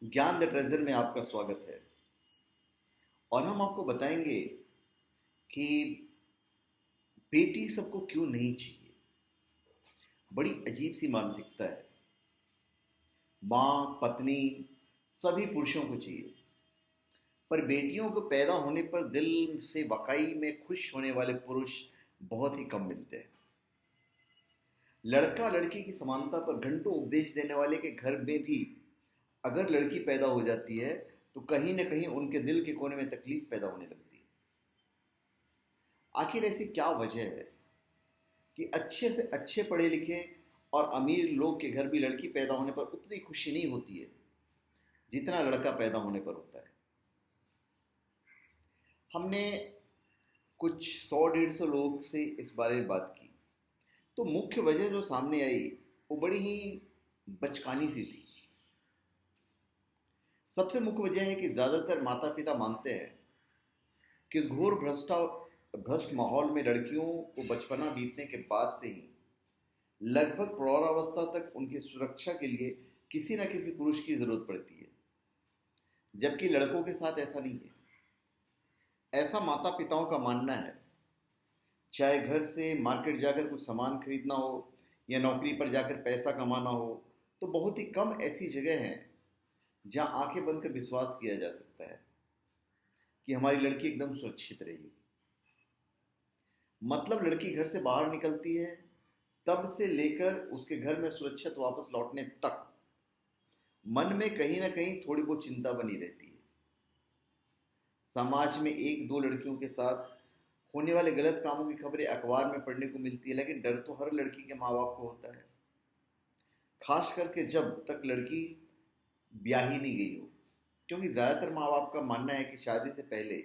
ज्ञान the treasure में आपका स्वागत है। और हम आपको बताएंगे कि बेटी सबको क्यों नहीं चाहिए। बड़ी अजीब सी मानसिकता है। माँ, पत्नी सभी पुरुषों को चाहिए, पर बेटियों को पैदा होने पर दिल से वाकई में खुश होने वाले पुरुष बहुत ही कम मिलते हैं। लड़का लड़की की समानता पर घंटों उपदेश देने वाले के घर में भी अगर लड़की पैदा हो जाती है तो कहीं ना कहीं उनके दिल के कोने में तकलीफ पैदा होने लगती है। आखिर ऐसी क्या वजह है कि अच्छे से अच्छे पढ़े लिखे और अमीर लोग के घर भी लड़की पैदा होने पर उतनी खुशी नहीं होती है जितना लड़का पैदा होने पर होता है। हमने कुछ 100-150 लोग से इस बारे में बात की, तो मुख्य वजह जो सामने आई वो बड़ी ही बचकानी सी थी। सबसे मुख्य वजह है कि ज़्यादातर माता पिता मानते हैं कि इस घोर भ्रष्ट माहौल में लड़कियों को बचपना बीतने के बाद से ही लगभग प्रौढ़ावस्था तक उनकी सुरक्षा के लिए किसी न किसी पुरुष की जरूरत पड़ती है, जबकि लड़कों के साथ ऐसा नहीं है। ऐसा माता पिताओं का मानना है। चाहे घर से मार्केट जाकर कुछ सामान खरीदना हो या नौकरी पर जाकर पैसा कमाना हो, तो बहुत ही कम ऐसी जगह हैं जहां आंखें बंद कर विश्वास किया जा सकता है कि हमारी लड़की एकदम सुरक्षित रहेगी। मतलब लड़की घर से बाहर निकलती है तब से लेकर उसके घर में सुरक्षित वापस लौटने तक मन में कहीं ना कहीं थोड़ी बहुत चिंता बनी रहती है। समाज में एक दो लड़कियों के साथ होने वाले गलत कामों की खबरें अखबार में पढ़ने को मिलती है, लेकिन डर तो हर लड़की के माँ बाप को होता है, खास करके जब तक लड़की ब्याह ही नहीं गई हो। क्योंकि ज़्यादातर माँ बाप का मानना है कि शादी से पहले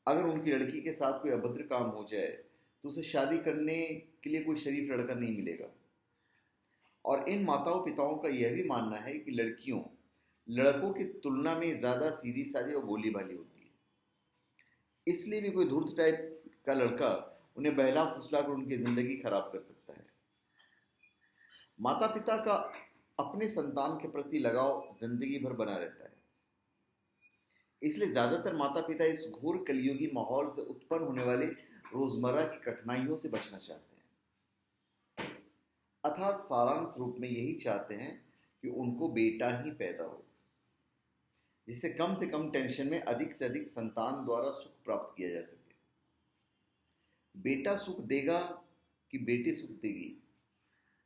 अगर उनकी लड़की के साथ कोई अभद्र काम हो जाए तो उसे शादी करने के लिए कोई शरीफ लड़का नहीं मिलेगा। और इन माताओं पिताओं का यह भी मानना है कि लड़कियों लड़कों की तुलना में ज़्यादा सीधी सादी और भोली भाली होती है, इसलिए भी कोई धूर्त टाइप का लड़का उन्हें बहला फुसला कर उनकी ज़िंदगी खराब कर सकता है। माता पिता का अपने संतान के प्रति लगाव जिंदगी भर बना रहता है, इसलिए ज़्यादातर माता पिता इस घोर कलयुगी माहौल से उत्पन्न होने वाली रोज़मर्रा की कठिनाइयों से बचना चाहते हैं। अर्थात सारांश रूप में यही चाहते हैं कि उनको बेटा ही पैदा हो, जिससे कम से कम टेंशन में अधिक से अधिक संतान द्वारा सुख प्राप्त किया जा सके। बेटा सुख देगा कि बेटी सुख देगी,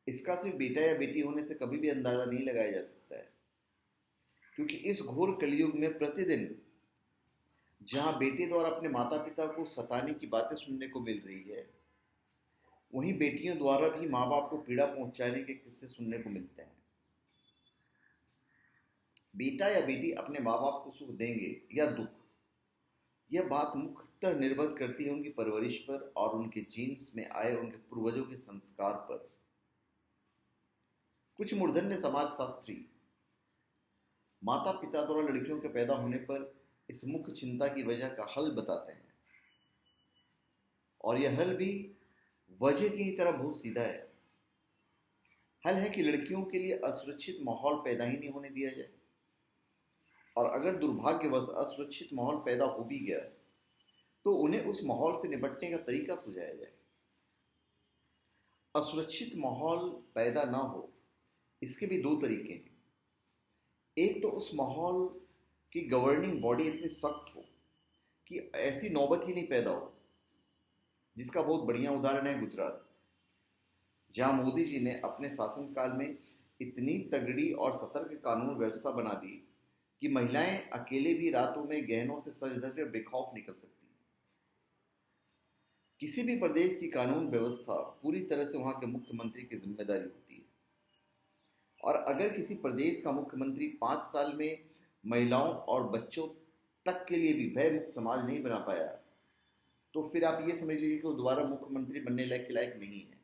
इसका सिर्फ बेटा या बेटी होने से कभी भी अंदाजा नहीं लगाया जा सकता है। क्योंकि इस घोर कलयुग में प्रतिदिन जहां बेटे द्वारा अपने माता पिता को सताने की बातें सुनने को मिल रही है, वहीं बेटियों द्वारा भी माँ बाप को पीड़ा पहुंचाने के किस्से सुनने को मिलते हैं। बेटा या बेटी अपने माँ बाप को सुख देंगे या दुख, यह बात मुख्यतः निर्भर करती है उनकी परवरिश पर और उनके जीन्स में आए उनके पूर्वजों के संस्कार पर। कुछ मूर्धन्य समाजशास्त्री माता पिता द्वारा लड़कियों के पैदा होने पर इस मुख्य चिंता की वजह का हल बताते हैं, और यह हल भी वजह की तरह बहुत सीधा है। हल है कि लड़कियों के लिए असुरक्षित माहौल पैदा ही नहीं होने दिया जाए, और अगर दुर्भाग्यवश असुरक्षित माहौल पैदा हो भी गया तो उन्हें उस माहौल से निपटने का तरीका सुझाया जाए। असुरक्षित माहौल पैदा ना हो, इसके भी दो तरीके हैं। एक तो उस माहौल की गवर्निंग बॉडी इतनी सख्त हो कि ऐसी नौबत ही नहीं पैदा हो, जिसका बहुत बढ़िया उदाहरण है गुजरात, जहां मोदी जी ने अपने शासनकाल में इतनी तगड़ी और सतर्क कानून व्यवस्था बना दी कि महिलाएं अकेले भी रातों में गहनों से सज धज कर बेखौफ निकल सकती हैं। किसी भी प्रदेश की कानून व्यवस्था पूरी तरह से वहां के मुख्यमंत्री की जिम्मेदारी होती है, और अगर किसी प्रदेश का मुख्यमंत्री 5 साल में महिलाओं और बच्चों तक के लिए भी भय मुक्त समाज नहीं बना पाया, तो फिर आप ये समझ लीजिए कि वो दोबारा मुख्यमंत्री बनने लायक नहीं है।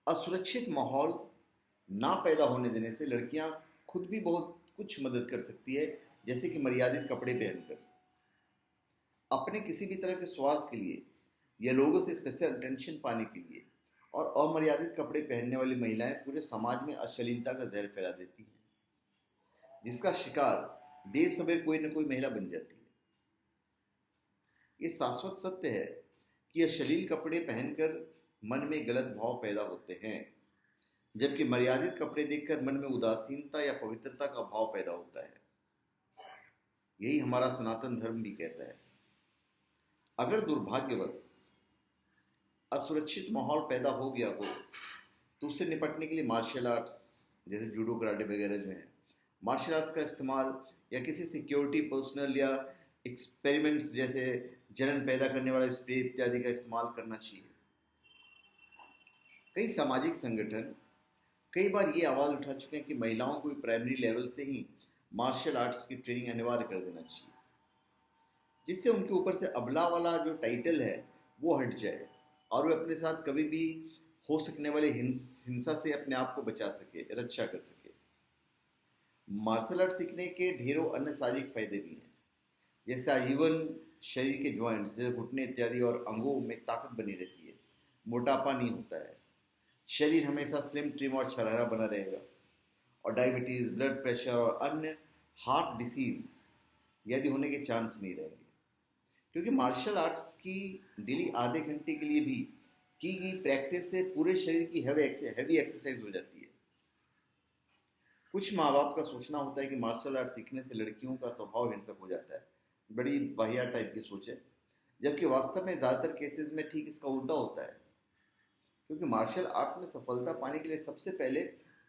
असुरक्षित माहौल ना पैदा होने देने से लड़कियां खुद भी बहुत कुछ मदद कर सकती है, जैसे कि मर्यादित कपड़े पहनकर, अपने किसी भी तरह के स्वार्थ के लिए या लोगों से स्पेशल अटेंशन पाने के लिए। और अमर्यादित कपड़े पहनने वाली महिलाएं पूरे समाज में अश्लीलता का जहर फैला देती हैं। जिसका शिकार देर सवेर कोई न कोई महिला बन जाती है। ये शाश्वत सत्य है कि अश्लील कपड़े पहनकर मन में गलत भाव पैदा होते हैं, जबकि मर्यादित कपड़े देखकर मन में उदासीनता या पवित्रता का भाव पैदा होता है। यही हमारा सनातन धर्म भी कहता है। अगर दुर्भाग्यवश असुरक्षित माहौल पैदा हो गया हो तो उससे निपटने के लिए मार्शल आर्ट्स जैसे जूडो कराटे वगैरह जो है, मार्शल आर्ट्स का इस्तेमाल या किसी सिक्योरिटी पर्सनल या एक्सपेरिमेंट्स जैसे जलन पैदा करने वाले स्प्रे इत्यादि का इस्तेमाल करना चाहिए। कई सामाजिक संगठन कई बार ये आवाज़ उठा चुके हैं कि महिलाओं को प्राइमरी लेवल से ही मार्शल आर्ट्स की ट्रेनिंग अनिवार्य कर देना चाहिए, जिससे उनके ऊपर से अबला वाला जो टाइटल है वो हट जाए और वे अपने साथ कभी भी हो सकने वाले हिंसा से अपने आप को बचा सके, रक्षा कर सके। मार्शल आर्ट सीखने के ढेरों अन्य शारीरिक फायदे भी हैं, जैसे आजीवन शरीर के जॉइंट्स जैसे घुटने इत्यादि और अंगों में ताकत बनी रहती है, मोटापा नहीं होता है, शरीर हमेशा स्लिम ट्रिम और छरहरा बना रहेगा, और डायबिटीज़, ब्लड प्रेशर और अन्य हार्ट डिसीज यदि होने के चांस नहीं रहेंगे, क्योंकि मार्शल आर्ट्स की डेली आधे घंटे के लिए भी की गई प्रैक्टिस से पूरे शरीर की हैवी एक्सरसाइज हो जाती है। कुछ माँ बाप का सोचना होता है कि मार्शल आर्ट सीखने से लड़कियों का स्वभाव हिंसक हो जाता है, बड़ी वाहियात टाइप की सोच है, जबकि वास्तव में ज़्यादातर केसेस में ठीक इसका उल्टा होता है, क्योंकि मार्शल आर्ट्स में सफलता पाने के लिए सबसे पहले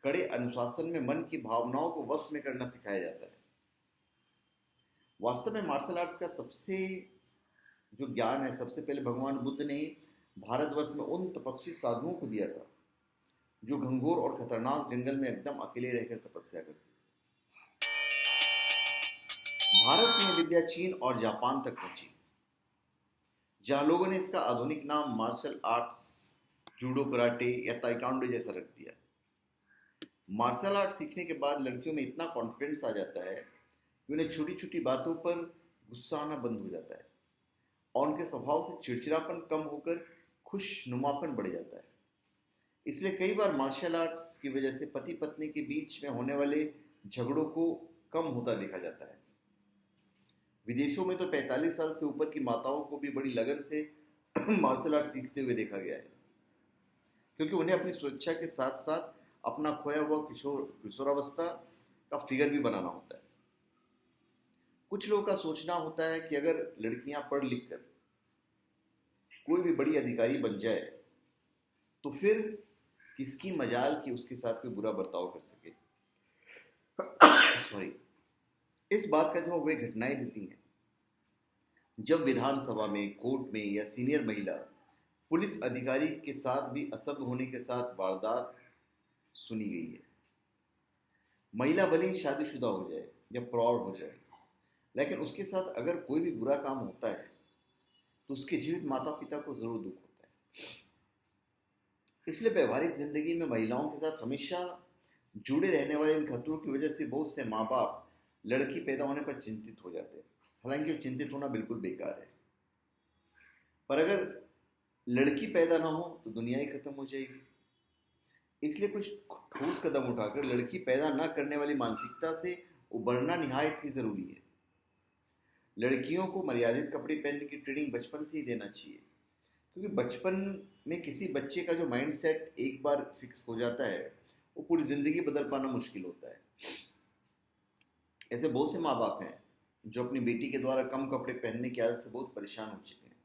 कड़े अनुशासन में मन की भावनाओं को वश में करना सिखाया जाता है। वास्तव में मार्शल आर्ट्स का सबसे जो ज्ञान है सबसे पहले भगवान बुद्ध ने भारतवर्ष में उन तपस्वी साधुओं को दिया था जो घंघोर और खतरनाक जंगल में एकदम अकेले रहकर तपस्या करते थे। भारत से यह विद्या चीन और जापान तक पहुंची, जहां लोगों ने इसका आधुनिक नाम मार्शल आर्ट्स, जूडो कराटे या ताइक्वांडो जैसा रख दिया। मार्शल आर्ट सीखने के बाद लड़कियों में इतना कॉन्फिडेंस आ जाता है कि उन्हें छोटी छोटी बातों पर गुस्सा आना बंद हो जाता है और उनके स्वभाव से चिड़चिड़ापन कम होकर खुशनुमापन बढ़ जाता है। इसलिए कई बार मार्शल आर्ट्स की वजह से पति पत्नी के बीच में होने वाले झगड़ों को कम होता देखा जाता है। विदेशों में तो 45 साल से ऊपर की माताओं को भी बड़ी लगन से मार्शल आर्ट सीखते हुए देखा गया है, क्योंकि उन्हें अपनी सुरक्षा के साथ साथ अपना खोया हुआ किशोरावस्था का फिगर भी बनाना होता है। कुछ लोगों का सोचना होता है कि अगर लड़कियां पढ़ लिख कर कोई भी बड़ी अधिकारी बन जाए तो फिर किसकी मजाल कि उसके साथ कोई बुरा बर्ताव कर सके। सॉरी। इस बात का जवाब वे घटनाएं देती हैं जब विधानसभा में, कोर्ट में या सीनियर महिला पुलिस अधिकारी के साथ भी असभ्य होने के साथ वारदात सुनी गई है। महिला भले ही शादीशुदा हो जाए या प्रौढ़ हो जाए, लेकिन उसके साथ अगर कोई भी बुरा काम होता है तो उसके जीवित माता पिता को जरूर दुख होता है। इसलिए व्यवहारिक जिंदगी में महिलाओं के साथ हमेशा जुड़े रहने वाले इन खतरों की वजह से बहुत से माँ बाप लड़की पैदा होने पर चिंतित हो जाते हैं। हालांकि चिंतित होना बिल्कुल बेकार है, पर अगर लड़की पैदा ना हो तो दुनिया ही खत्म हो जाएगी। इसलिए कुछ ठोस कदम उठाकर लड़की पैदा न करने वाली मानसिकता से उबरना निहायत ही जरूरी है। लड़कियों को मर्यादित कपड़े पहनने की ट्रेनिंग बचपन से ही देना चाहिए, क्योंकि बचपन में किसी बच्चे का जो माइंड सेट एक बार फिक्स हो जाता है वो पूरी ज़िंदगी बदल पाना मुश्किल होता है। ऐसे बहुत से माँ बाप हैं जो अपनी बेटी के द्वारा कम कपड़े पहनने की आदत से बहुत परेशान हो चुके हैं,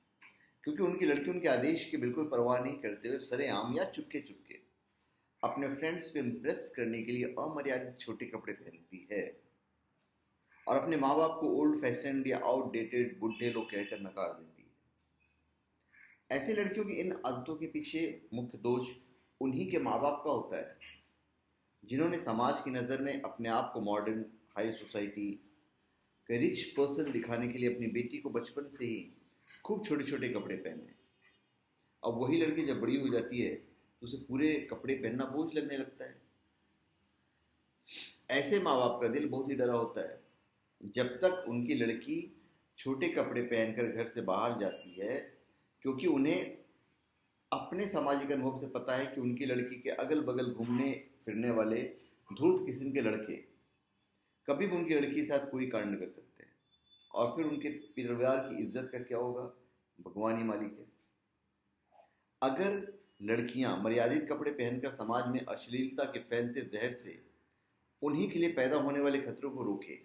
क्योंकि उनकी लड़की उनके आदेश की बिल्कुल परवाह नहीं करते हुए सरेआम या चुपके चुपके अपने फ्रेंड्स को इम्प्रेस करने के लिए अमर्यादित छोटे कपड़े पहनती है और अपने माँ बाप को ओल्ड फैशन या आउटडेटेड बुढ़े लोग कहकर नकार देती है। ऐसी लड़कियों की इन आदतों के पीछे मुख्य दोष उन्हीं के माँ बाप का होता है, जिन्होंने समाज की नज़र में अपने आप को मॉडर्न, हाई सोसाइटी के रिच पर्सन दिखाने के लिए अपनी बेटी को बचपन से ही खूब छोटे छोटे कपड़े पहने। अब वही लड़की जब बड़ी हो जाती है तो उसे पूरे कपड़े पहनना बोझ लगने लगता है। ऐसे माँ बाप का दिल बहुत ही डरा होता है जब तक उनकी लड़की छोटे कपड़े पहनकर घर से बाहर जाती है, क्योंकि उन्हें अपने सामाजिक अनुभव से पता है कि उनकी लड़की के अगल बगल घूमने फिरने वाले धूर्त किस्म के लड़के कभी भी उनकी लड़की के साथ कोई कांड कर सकते हैं। और फिर उनके परिवार की इज्जत का क्या होगा, भगवान ही मालिक है। अगर लड़कियां मर्यादित कपड़े पहनकर समाज में अश्लीलता के फैलते जहर से उन्हीं के लिए पैदा होने वाले खतरों को रोके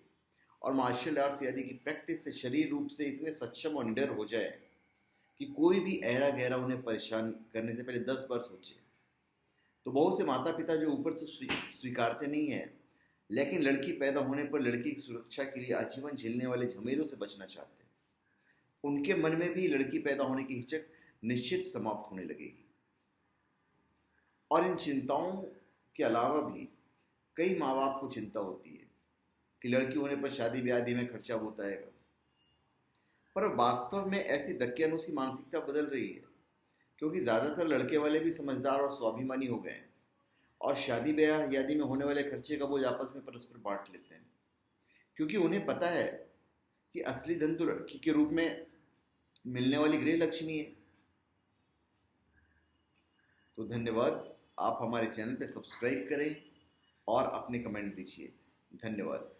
और मार्शल आर्ट्स आदि की प्रैक्टिस से शरीर रूप से इतने सक्षम और निडर हो जाए कि कोई भी ऐरा गहरा उन्हें परेशान करने से पहले 10 बार सोचे, तो बहुत से माता पिता जो ऊपर से स्वीकारते नहीं है, लेकिन लड़की पैदा होने पर लड़की की सुरक्षा के लिए आजीवन झेलने वाले झमेलों से बचना चाहते हैं, उनके मन में भी लड़की पैदा होने की हिचक निश्चित समाप्त होने लगेगी। और इन चिंताओं के अलावा भी कई माँ बाप को चिंता होती है कि लड़की होने पर शादी ब्याह में खर्चा होता है, पर वास्तव में ऐसी धक्कियानुसी मानसिकता बदल रही है, क्योंकि ज़्यादातर लड़के वाले भी समझदार और स्वाभिमानी हो गए हैं और शादी ब्याह आदि में होने वाले खर्चे का बोझ आपस में परस्पर बांट लेते हैं, क्योंकि उन्हें पता है कि असली धन तो लड़की के रूप में मिलने वाली गृह लक्ष्मी है। तो धन्यवाद, आप हमारे चैनल पे सब्सक्राइब करें और अपने कमेंट दीजिए। धन्यवाद।